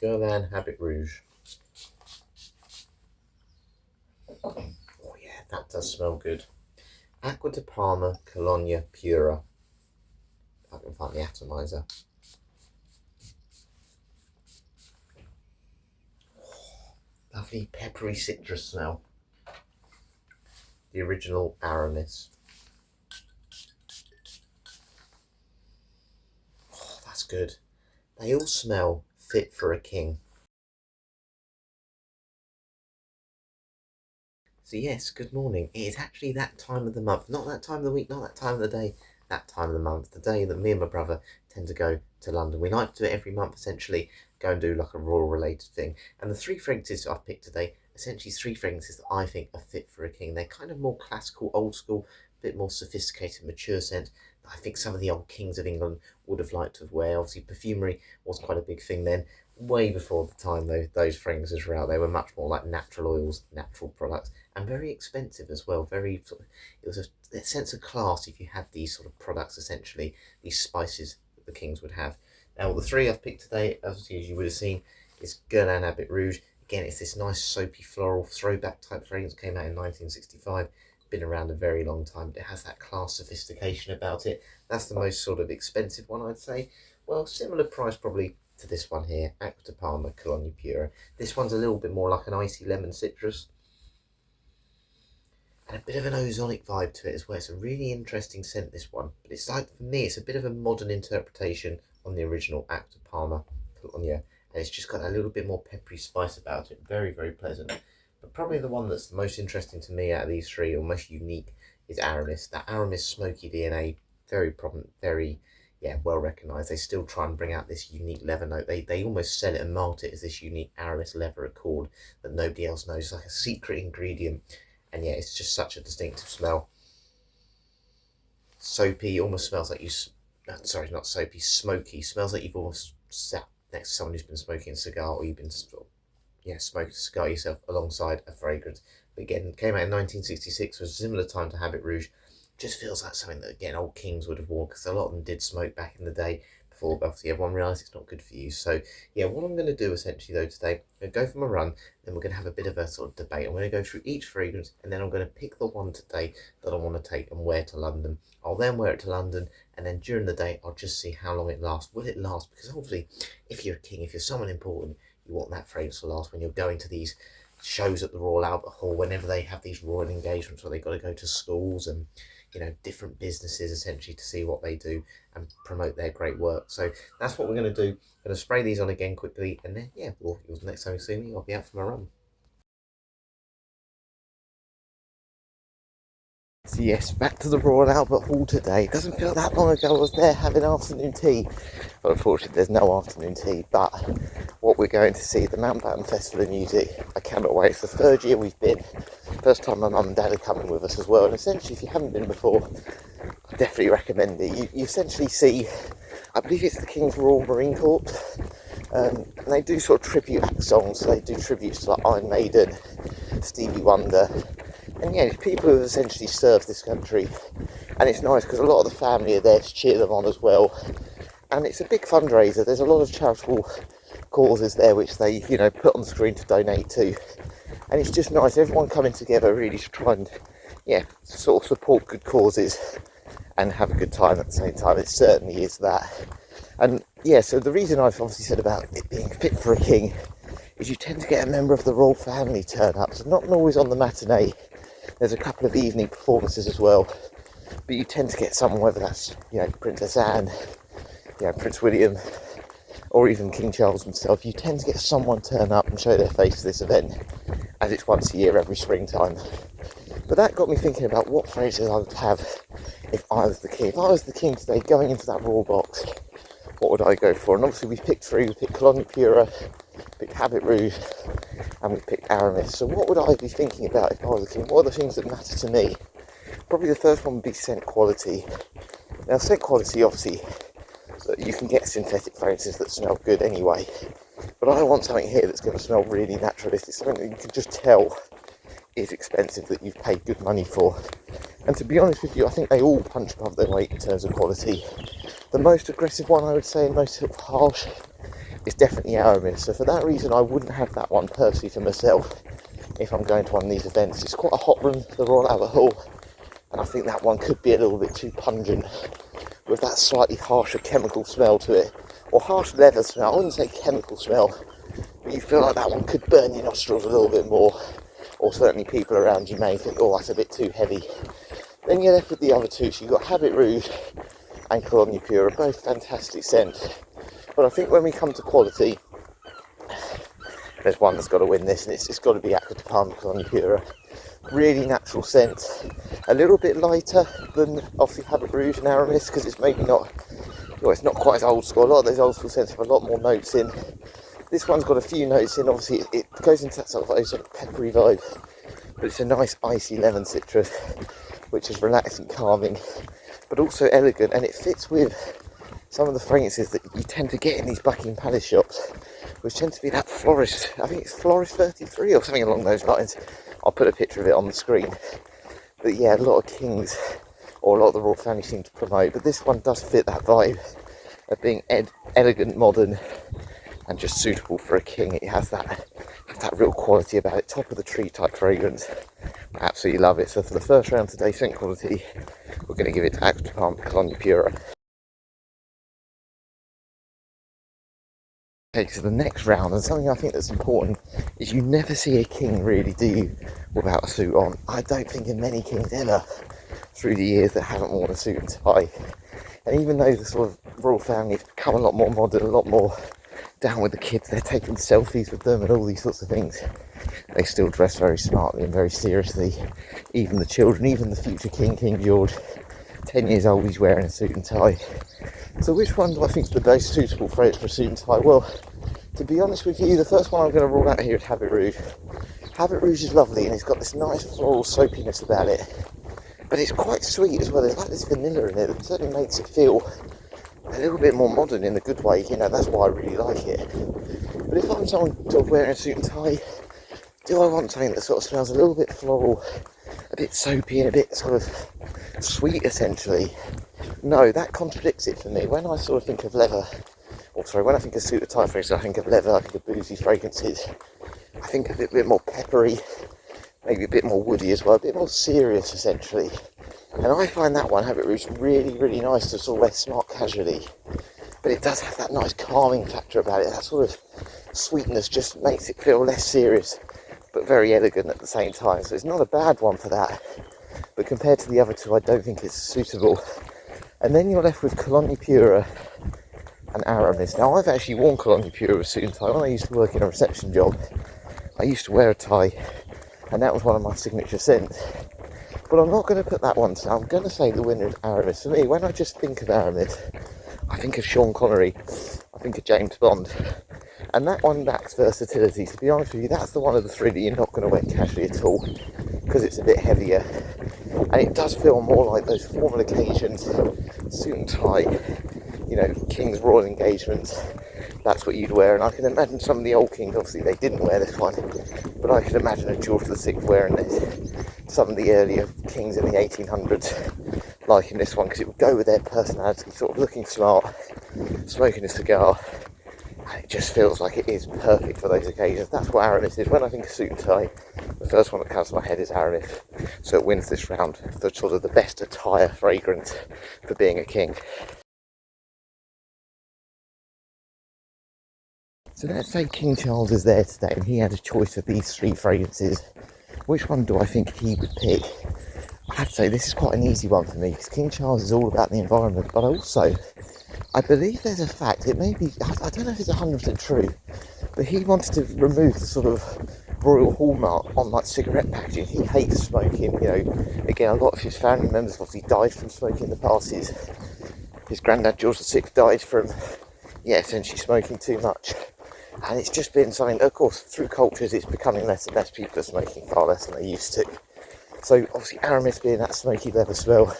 Guerlain Habit Rouge. Oh yeah, that does smell good. Acqua de Parma, Colonia Pura. If I can find the atomizer. Lovely peppery citrus smell. The original Aramis. Oh, that's good. They all smell fit for a king. So yes, good morning. It is actually that time of the month, not that time of the week, not that time of the day, that time of the month, the day that me and my brother tend to go to London. We like to do it every month, essentially, go and do like a royal related thing. And the three fragrances I've picked today, essentially three fragrances that I think are fit for a king. They're kind of more classical, old school, a bit more sophisticated, mature scent. I think some of the old kings of England would have liked to wear. Obviously, perfumery was quite a big thing then. Way before the time those fragrances were out, they were much more like natural oils, natural products, and very expensive as well. Very sort of, it was a sense of class if you had these sort of products, essentially these spices that the kings would have. Now the three I've picked today, obviously as you would have seen, is Guerlain Habit Rouge. Again, it's this nice soapy floral throwback type fragrance. Came out in 1965. Been around a very long time, but it has that class sophistication about it. That's the most sort of expensive one, I'd say. Well, similar price probably to this one here, Acqua de Parma Colonia Pura. This one's a little bit more like an icy lemon citrus, and a bit of an ozonic vibe to it as well. It's a really interesting scent, this one, but it's like, for me, it's a bit of a modern interpretation on the original Acqua de Parma Colonia, and it's just got a little bit more peppery spice about it. Very, very pleasant. But probably the one that's the most interesting to me out of these three, or most unique, is Aramis. That Aramis smoky DNA, very prominent, very, yeah, well recognised. They still try and bring out this unique leather note. They almost sell it and malt it as this unique Aramis leather accord that nobody else knows. It's like a secret ingredient. And yeah, it's just such a distinctive smell. Soapy, almost smells like you, sorry, not soapy, smoky. Smells like you've almost sat next to someone who's been smoking a cigar, or you've been smoking a cigar yourself alongside a fragrance. But again, came out in 1966, was a similar time to Habit Rouge. Just feels like something that, again, old kings would have worn, because a lot of them did smoke back in the day, before obviously everyone realised it's not good for you. So yeah, what I'm going to do essentially though today, I'm going to go for my run, then we're going to have a bit of a sort of debate. I'm going to go through each fragrance, and then I'm going to pick the one today that I want to take and wear to London. I'll then wear it to London, and then during the day I'll just see how long it lasts. Will it last? Because obviously, if you're a king, if you're someone important, you want that fragrance to last when you're going to these shows at the Royal Albert Hall, whenever they have these royal engagements where they've got to go to schools and, you know, different businesses essentially to see what they do and promote their great work. So that's what we're going to do. I'm going to spray these on again quickly, and then yeah, next time you see me, I'll be out for my run. So yes, back to the Royal Albert Hall today. It doesn't feel that long ago I was there having afternoon tea. But unfortunately there's no afternoon tea, but what we're going to see, the Mountbatten Festival of Music. I cannot wait. It's the third year we've been. First time my mum and dad are coming with us as well. And essentially, if you haven't been before, I definitely recommend it. You essentially see, I believe it's the King's Royal Marine Corps. And they do sort of tribute act songs. So they do tributes to like Iron Maiden, Stevie Wonder. And yeah, people who have essentially served this country. And it's nice because a lot of the family are there to cheer them on as well. And it's a big fundraiser. There's a lot of charitable causes there which they, you know, put on the screen to donate to. And it's just nice, everyone coming together really to try and, yeah, sort of support good causes and have a good time at the same time. It certainly is that. And yeah, so the reason I've obviously said about it being fit for a king is you tend to get a member of the royal family turn up. So not always on the matinee. There's a couple of evening performances as well. But you tend to get someone, whether that's, you know, Princess Anne, you know, Prince William, or even King Charles himself. You tend to get someone turn up and show their face to this event, as it's once a year every springtime. But that got me thinking about what phrases I would have if I was the king. If I was the king today, going into that royal box, what would I go for? And obviously we picked three. We picked Colonia Pura, picked Habit Rouge, and we picked Aramis. So what would I be thinking about if I was the king? What are the things that matter to me? Probably the first one would be scent quality. Now scent quality, obviously, so you can get synthetic fragrances that smell good anyway. But I want something here that's going to smell really naturalistic, something that you can just tell is expensive, that you've paid good money for. And to be honest with you, I think they all punch above their weight in terms of quality. The most aggressive one, I would say, and most harsh, it's definitely Aramis. So for that reason, I wouldn't have that one personally for myself if I'm going to one of these events. It's quite a hot room, the Royal Albert Hall, and I think that one could be a little bit too pungent with that slightly harsher chemical smell to it, or harsh leather smell. I wouldn't say chemical smell, but you feel like that one could burn your nostrils a little bit more, or certainly people around you may think, oh, that's a bit too heavy. Then you're left with the other two, so you've got Habit Rouge and Cologne Pura, both fantastic scents. But I think when we come to quality, there's one that's got to win this, and it's got to be Acqua di Parma Cologne Pura. Really natural scent, a little bit lighter than obviously Habit Rouge and Aramis, because it's maybe not, well, it's not quite as old school. A lot of those old school scents have a lot more notes in. This one's got a few notes in. Obviously it goes into that sort of peppery vibe, but it's a nice icy lemon citrus, which is relaxing, calming, but also elegant, and it fits with some of the fragrances that you tend to get in these Buckingham Palace shops, which tend to be that florist, I think it's Florist 33 or something along those lines. I'll put a picture of it on the screen. But yeah, a lot of kings, or a lot of the royal family seem to promote, but this one does fit that vibe of being elegant, modern, and just suitable for a king. It has that real quality about it, top of the tree type fragrance. I absolutely love it. So for the first round today, scent quality, we're going to give it to Acqua di Parma Cologne Pura. Okay, so the next round, and something I think that's important, is you never see a king really do without a suit on. I don't think of many kings ever through the years that haven't worn a suit and tie. And even though the sort of royal family has become a lot more modern, a lot more down with the kids, they're taking selfies with them and all these sorts of things, they still dress very smartly and very seriously. Even the children, even the future king, King George, 10 years old, he's wearing a suit and tie. So which one do I think is the most suitable phrase for a suit and tie? Well, to be honest with you, the first one I'm going to rule out here is Habit Rouge. Habit Rouge is lovely, and it's got this nice floral soapiness about it, but it's quite sweet as well. There's like this vanilla in it that certainly makes it feel a little bit more modern in a good way. You know, that's why I really like it. But if I'm someone sort of wearing a suit and tie, do I want something that sort of smells a little bit floral, a bit soapy, and a bit sort of sweet essentially? No, that contradicts it for me. When I sort of think of leather, when I think of suit and tie fragrances, I think of leather, I think of boozy fragrances. I think a bit more peppery, maybe a bit more woody as well, a bit more serious essentially. And I find that one, Habit Rouge, really, really nice to sort of wear smart casually. But it does have that nice calming factor about it. That sort of sweetness just makes it feel less serious, but very elegant at the same time. So it's not a bad one for that. But compared to the other two, I don't think it's suitable. And then you're left with Cologne Pura and Aramis. Now, I've actually worn Cologne Pura with suit and tie. When I used to work in a reception job, I used to wear a tie, and that was one of my signature scents. But I'm not going to put that one, so I'm going to say the winner is Aramis. For me, when I just think of Aramis, I think of Sean Connery, I think of James Bond, and that one lacks versatility. To be honest with you, that's the one of the three that you're not going to wear casually at all, because it's a bit heavier, and it does feel more like those formal occasions, suit and tie, you know, king's royal engagements. That's what you'd wear, and I can imagine some of the old kings, obviously they didn't wear this one, but I could imagine a George VI wearing this, some of the earlier kings in the 1800s liking this one, because it would go with their personality, sort of looking smart, smoking a cigar, and it just feels like it is perfect for those occasions. That's what Aramis is. When I think of suit and tie, the first one that comes to my head is Aramis, so it wins this round for sort of the best attire fragrance for being a king. So let's say King Charles is there today and he had a choice of these three fragrances. Which one do I think he would pick? I have to say this is quite an easy one for me, because King Charles is all about the environment, but also I believe there's a fact, it may be, I don't know if it's 100% true, but he wanted to remove the sort of royal hallmark on like cigarette packaging. He hates smoking, you know. Again, a lot of his family members obviously died from smoking in the past. His granddad George VI died from, essentially smoking too much. And it's just been something, of course, through cultures it's becoming less and less. People are smoking far less than they used to. So obviously Aramis being that smoky leather smell,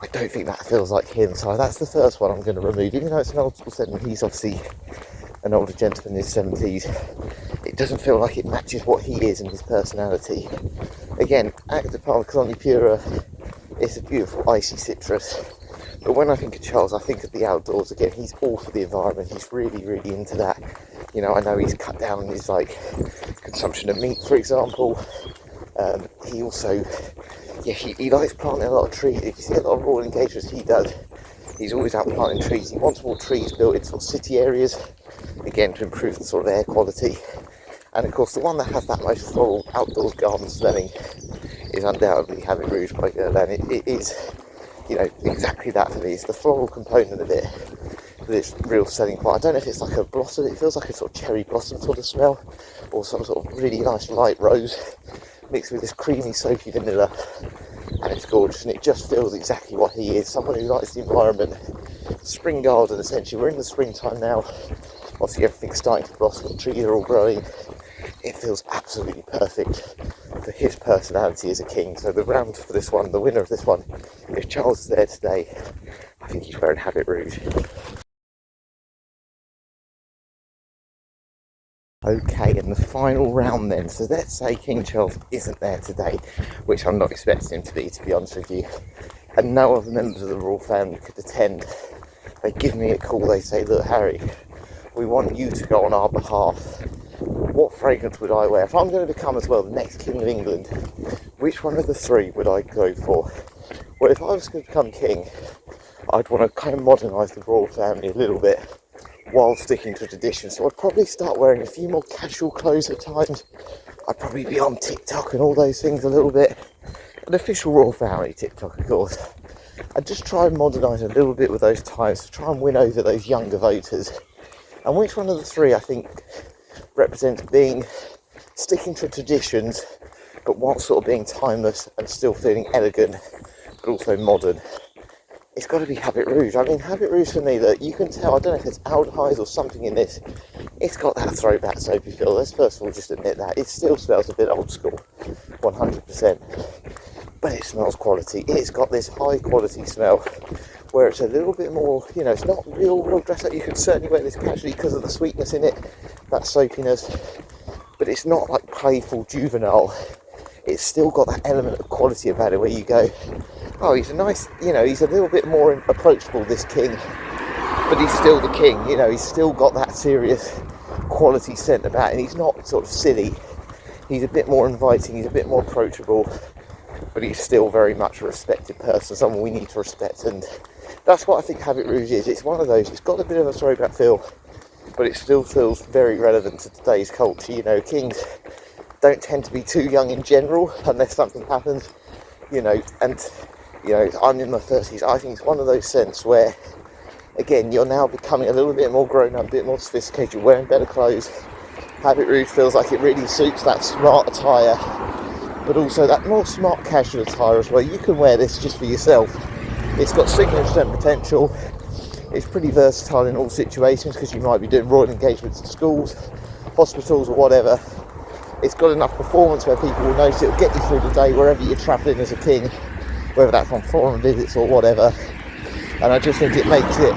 I don't think that feels like him. So that's the first one I'm going to remove. Even though it's an old school scent and he's obviously an older gentleman in his 70s, it doesn't feel like it matches what he is and his personality. Again, Acqua di Parma Cologne Pura, it's a beautiful icy citrus, But when I think of Charles, I think of the outdoors again. He's all for the environment. He's really, really into that. You know, I know he's cut down on his like consumption of meat, for example. He also, yeah, he likes planting a lot of trees. If you see a lot of rural engagements he does, he's always out planting trees. He wants more trees built in sort of city areas, again to improve the sort of air quality. And of course, the one that has that most floral outdoors garden smelling is undoubtedly Habit Rouge by Guerlain. It is, you know, exactly that for me. It's the floral component of it that's real selling point. I don't know if it's like a blossom. It feels like a sort of cherry blossom sort of smell, or some sort of really nice light rose mixed with this creamy soapy vanilla, and it's gorgeous, and it just feels exactly what he is, someone who likes the environment. Spring garden, essentially. We're in the springtime now, obviously everything's starting to blossom, the trees are all growing. It feels absolutely perfect for his personality as a king. So the round for this one, the winner of this one, if Charles is there today, I think he's wearing Habit Rouge. Okay, and the final round then. So let's say King Charles isn't there today, which I'm not expecting him to be honest with you, and no other members of the royal family could attend. They give me a call, they say, look Harry, we want you to go on our behalf. What fragrance would I wear? If I'm going to become as well the next King of England, which one of the three would I go for? Well, if I was going to become king, I'd want to kind of modernise the royal family a little bit while sticking to tradition. So I'd probably start wearing a few more casual clothes at times. I'd probably be on TikTok and all those things a little bit. An official royal family TikTok, of course. I'd just try and modernise a little bit with those times to try and win over those younger voters. And which one of the three I think represents sticking to traditions, but while sort of being timeless and still feeling elegant, but also modern? It's got to be Habit Rouge. I mean, Habit Rouge for me, that you can tell, I don't know if it's aldehydes or something in this, it's got that throwback soapy feel. Let's first of all just admit that. It still smells a bit old school, 100%, but it smells quality. It's got this high quality smell, where it's a little bit more, you know, it's not real dress up. You can certainly wear this casually because of the sweetness in it, that soapiness, but it's not like playful, juvenile. It's still got that element of quality about it where you go, oh, he's a nice, you know, he's a little bit more approachable, this king, but he's still the king, you know, he's still got that serious quality scent about it, and he's not sort of silly. He's a bit more inviting, he's a bit more approachable, but he's still very much a respected person, someone we need to respect, and that's what I think Habit Rouge is. It's one of those, it's got a bit of a throwback feel, but it still feels very relevant to today's culture. You know, kings don't tend to be too young in general, unless something happens, you know, and, you know, I'm in my 30s, I think it's one of those scents where, again, you're now becoming a little bit more grown up, a bit more sophisticated, you're wearing better clothes. Habit Rouge feels like it really suits that smart attire, but also that more smart casual attire as well. You can wear this just for yourself. It's got significant potential. It's pretty versatile in all situations, because you might be doing royal engagements in schools, hospitals or whatever. It's got enough performance where people will notice. It'll get you through the day wherever you're travelling as a king, whether that's on foreign visits or whatever. And I just think it makes it,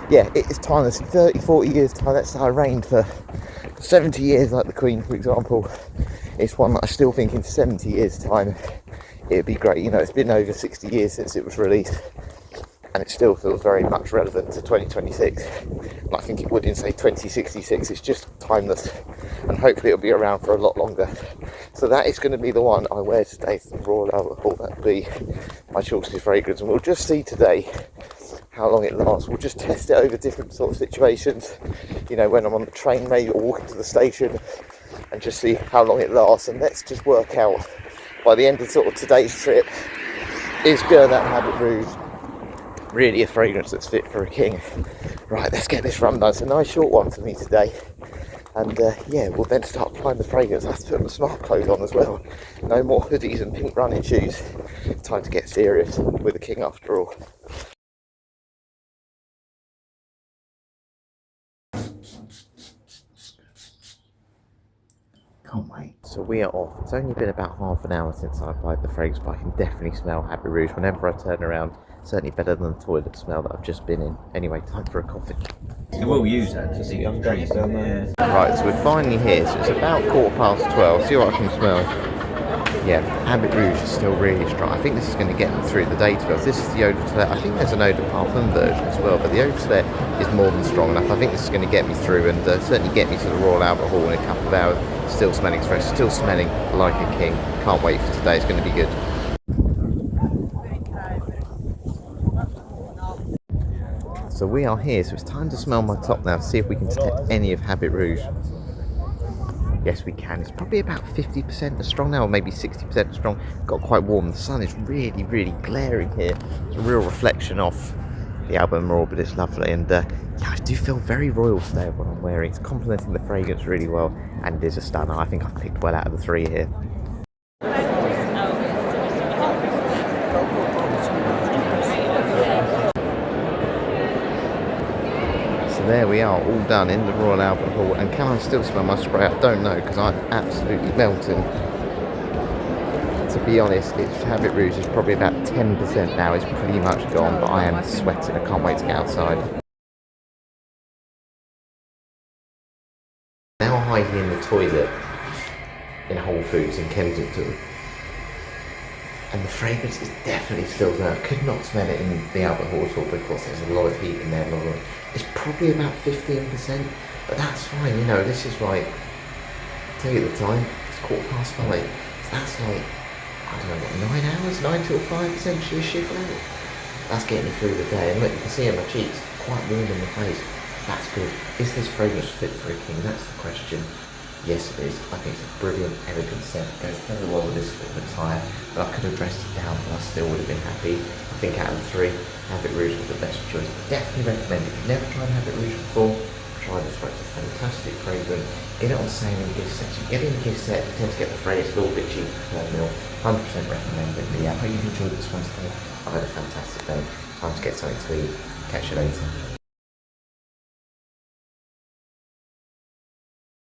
yeah, it's timeless. In 30, 40 years time, let's say I reigned for 70 years like the Queen, for example, it's one that I still think in 70 years time it'd be great. You know, it's been over 60 years since it was released, and it still feels very much relevant to 2026, and I think it would in, say, 2066. It's just timeless, and hopefully it'll be around for a lot longer. So that is going to be the one I wear today to the Royal Albert Hall. That'll be my choice fragrance, and we'll just see today how long it lasts. We'll just test it over different sort of situations, you know, when I'm on the train maybe, or walking to the station, and just see how long it lasts. And let's just work out by the end of sort of today's trip, is Guerlain Habit Rouge really a fragrance that's fit for a king? Right, let's get this run done. It's a nice short one for me today, and yeah, we'll then start applying the fragrance. I have to put my smart clothes on as well. No more hoodies and pink running shoes. Time to get serious with the king after all. Can't wait. So we are off. It's only been about half an hour since I applied the fragrance, but I can definitely smell Habit Rouge whenever I turn around. Certainly better than the toilet smell that I've just been in. Anyway, time for a coffee. They will use that to see young trees down there. Right, so we're finally here. So it's about 12:15. See what I can smell. Yeah, Habit Rouge is still really strong. I think this is going to get me through the day, to be honest. This is the Eau de Toilette. I think there's an Eau de Parfum version as well, but the Eau de Toilette is more than strong enough. I think this is going to get me through and certainly get me to the Royal Albert Hall in a couple of hours. Still smelling fresh, still smelling like a king. Can't wait for today, it's going to be good. So we are here, so it's time to smell my top now, see if we can detect any of Habit Rouge. Yes, we can. It's probably about 50% as strong now, or maybe 60% as strong. Got quite warm. The sun is really, really glaring here. It's a real reflection off the Albemarle, but it's lovely. And yeah, I do feel very royal today with what I'm wearing. It's complementing the fragrance really well, and it is a stunner. I think I've picked well out of the three here. There we are, all done in the Royal Albert Hall. And can I still smell my spray? I don't know, because I'm absolutely melting. To be honest, Habit Rouge is probably about 10% now. It's pretty much gone, but I am sweating. I can't wait to get outside. Now hiding in the toilet in Whole Foods in Kensington. And the fragrance is definitely still there. I could not smell it in the Albert Hall at all because there's a lot of heat in there. It's probably about 15%, but that's fine. You know, this is like, tell you the time, it's 5:15. So that's like, I don't know, what, 9 hours? 9 till 5 essentially a shift level. That's getting me through the day. And look, you can see on my cheeks, quite warm in the face. That's good. Is this fragrance fit for a king? That's the question. Yes, it is. I think it's a brilliant, elegant scent. It goes very well with this sort of attire, but I could have dressed it down and I still would have been happy. I think out of the three, Habit Rouge was the best choice. Definitely recommend it. If you've never tried Habit Rouge before, try this one. It's a fantastic fragrance. Get it on sale in the gift section. Get it in the gift set. You tend to get the fragrance a little bit cheaper per mil. 100% recommend it. But yeah, I hope you've enjoyed this one today. I've had a fantastic day. Time to get something to eat. Catch you later.